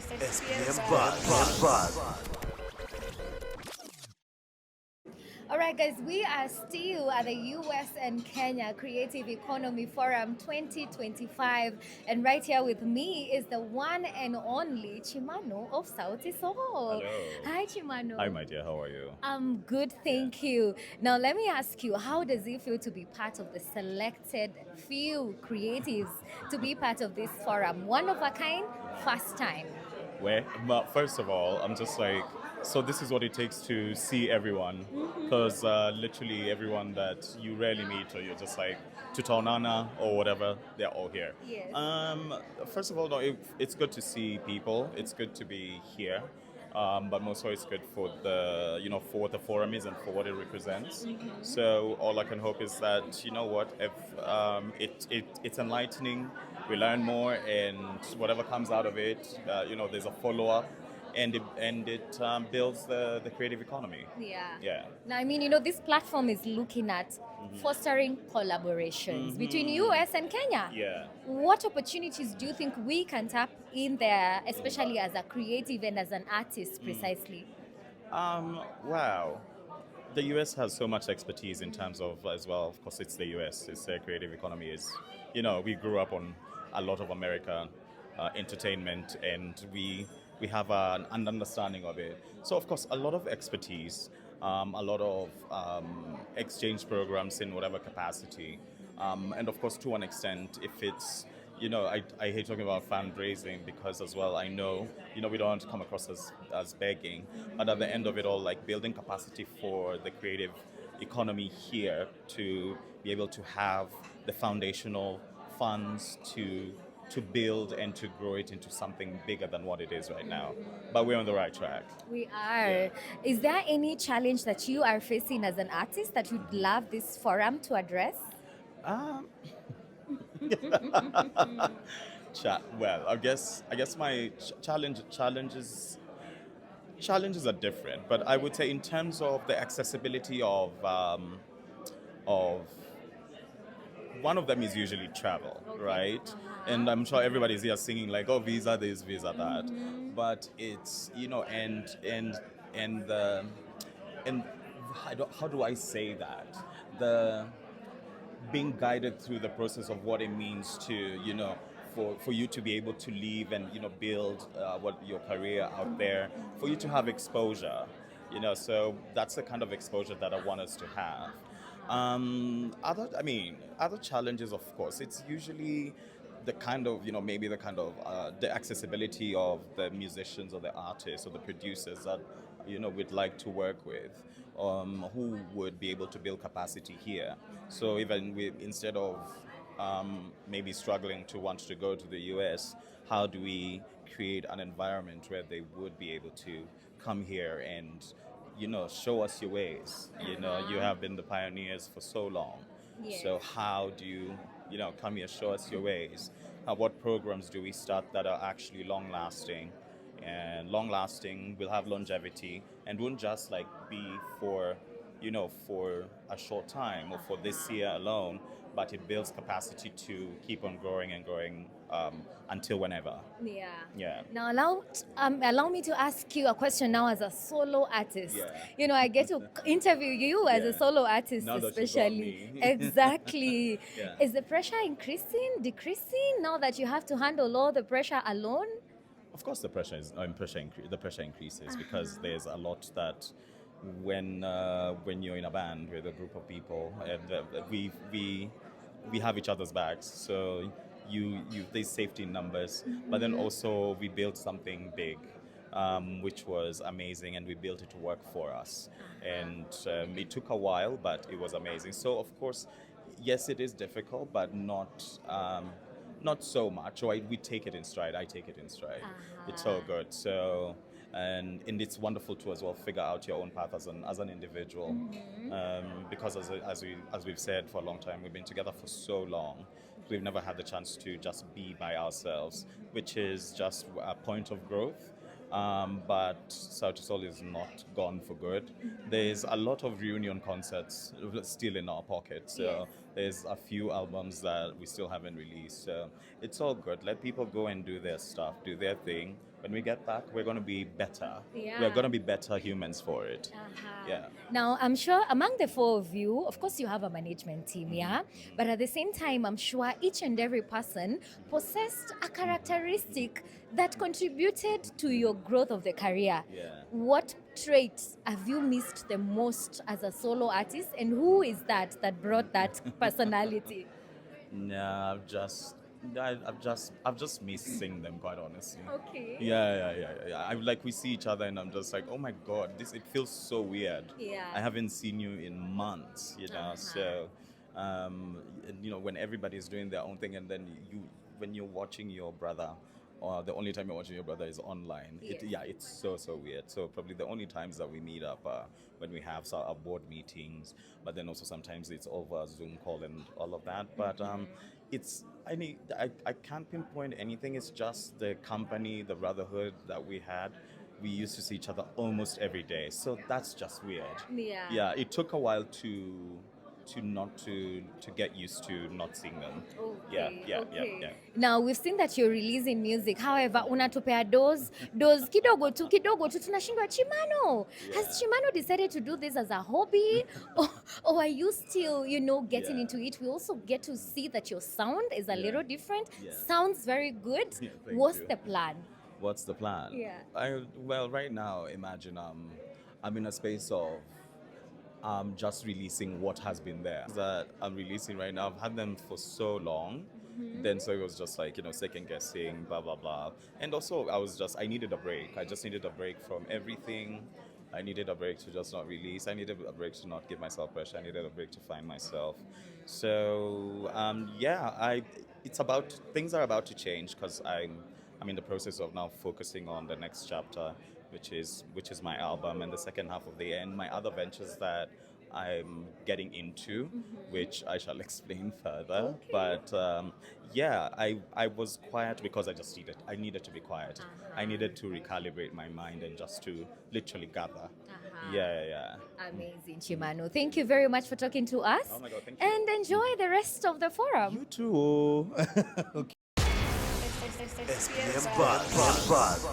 SPM Buzz. All right, guys, we are still at the US and Kenya Creative Economy Forum 2025. And right here with me is the one and only Chimano of Sauti Sol. Hello. Hi, Chimano. Hi, my dear. How are you? I'm good, thank you. Now, let me ask you, how does it feel to be part of the selected few creatives to be part of this forum? One of a kind, first time. But first of all, I'm just like, so this is what it takes to see everyone, because literally everyone that you rarely meet or you're just like Tutaonana or whatever, they're all here. Yes. First of all, no, it's good to see people. It's good to be here. But most of it's good for for what the forum is and for what it represents. So all I can hope is that if it's enlightening, we learn more, and whatever comes out of it, there's a follow up, and it builds the creative economy. Yeah. Yeah. Now, I mean, this platform is looking at fostering collaborations between US and Kenya. Yeah. What opportunities do you think we can tap in there, especially as a creative and as an artist, precisely? Wow. The US has so much expertise in terms of, as well, of course, it's the US, it's their creative economy. We grew up on a lot of American entertainment, and we have an understanding of it. So, of course, a lot of expertise, a lot of exchange programs in whatever capacity. And of course, to an extent, if it's I hate talking about fundraising because as well I know we don't want to come across as begging, but at the end of it all, like building capacity for the creative economy here to be able to have the foundational funds to build and to grow it into something bigger than what it is right now. But we're on the right track. We are. Is there any challenge that you are facing as an artist that you'd love this forum to address? Um, well, I guess my challenges are different, but I would say in terms of the accessibility of one of them is usually travel, right? And I'm sure everybody's here singing like, oh, visa this, visa that, but it's and the and how do I say that the being guided through the process of what it means to for you to be able to leave and build what your career out there, for you to have exposure, so that's the kind of exposure that I want us to have. Other challenges, of course, it's usually the kind of maybe the kind of the accessibility of the musicians or the artists or the producers that we'd like to work with, who would be able to build capacity here. So even instead of maybe struggling to want to go to the US, how do we create an environment where they would be able to come here and show us your ways. You have been the pioneers for so long. Yes. So how do you come here, show us your ways? What programs do we start that are actually long lasting? And long lasting will have longevity and won't just like be for for a short time or for this year alone, but it builds capacity to keep on growing and growing until whenever. Yeah. Yeah. Now allow me to ask you a question now as a solo artist. Yeah. I get to interview you as a Yeah. solo artist, Now that you got especially. me. Exactly. Yeah. Is the pressure increasing, decreasing now that you have to handle all the pressure alone? Of course, the pressure is the pressure increases because there's a lot that when you're in a band with a group of people, we have each other's backs. So there's safety in numbers, but then also we built something big, which was amazing, and we built it to work for us. And it took a while, but it was amazing. So of course, yes, it is difficult, but not so much. So we take it in stride. I take it in stride. It's all good. So, and it's wonderful to as well figure out your own path as an individual, because as we've said for a long time, we've been together for so long. We've never had the chance to just be by ourselves, which is just a point of growth. But Sautisol is not gone for good. There's a lot of reunion concerts still in our pocket. So There's a few albums that we still haven't released. So it's all good. Let people go and do their stuff, do their thing. When we get back, we're going to be better. Yeah. We're going to be better humans for it. Uh-huh. Yeah. Now, I'm sure among the four of you, of course, you have a management team, yeah? But at the same time, I'm sure each and every person possessed a characteristic that contributed to your growth of the career. Yeah. What traits have you missed the most as a solo artist, and who is that brought that personality? Nah, I've just missed seeing them, quite honestly. Okay. Yeah. I like we see each other and I'm just like, oh my god, it feels so weird. Yeah. I haven't seen you in months, you know. Uh-huh. So, when everybody's doing their own thing, and then when you're watching your brother, or the only time you're watching your brother is online. Yes. It's so weird. So probably the only times that we meet up are when we have our board meetings, but then also sometimes it's over Zoom call and all of that. But I can't pinpoint anything. It's just the company, the brotherhood that we had. We used to see each other almost every day. So that's just weird. Yeah. Yeah, it took a while to get used to not seeing them. Okay, Yeah. Now we've seen that you're releasing music. However, unatupea dose kidogo tu tunashindwa Chimano. Has Chimano decided to do this as a hobby or are you still, getting Yeah. into it? We also get to see that your sound is a little different. Yeah. Sounds very good. Yeah, thank What's you. the plan? What's the plan? Yeah. Well, right now, imagine I'm in a space of just releasing what has been there. That I'm releasing right now, I've had them for so long. Then so it was just like, second guessing, blah, blah, blah. And also I needed a break. I just needed a break from everything. I needed a break to just not release. I needed a break to not give myself pressure. I needed a break to find myself. So, things are about to change because I'm in the process of now focusing on the next chapter, which is my album and the second half of the year, and my other ventures that I'm getting into, which I shall explain further. Okay. But I was quiet because I needed to be quiet. I needed to recalibrate my mind and just to literally gather. Yeah. Amazing, Chimano. Thank you very much for talking to us. Oh my God, thank you. And enjoy the rest of the forum. You too. SPM Buzz.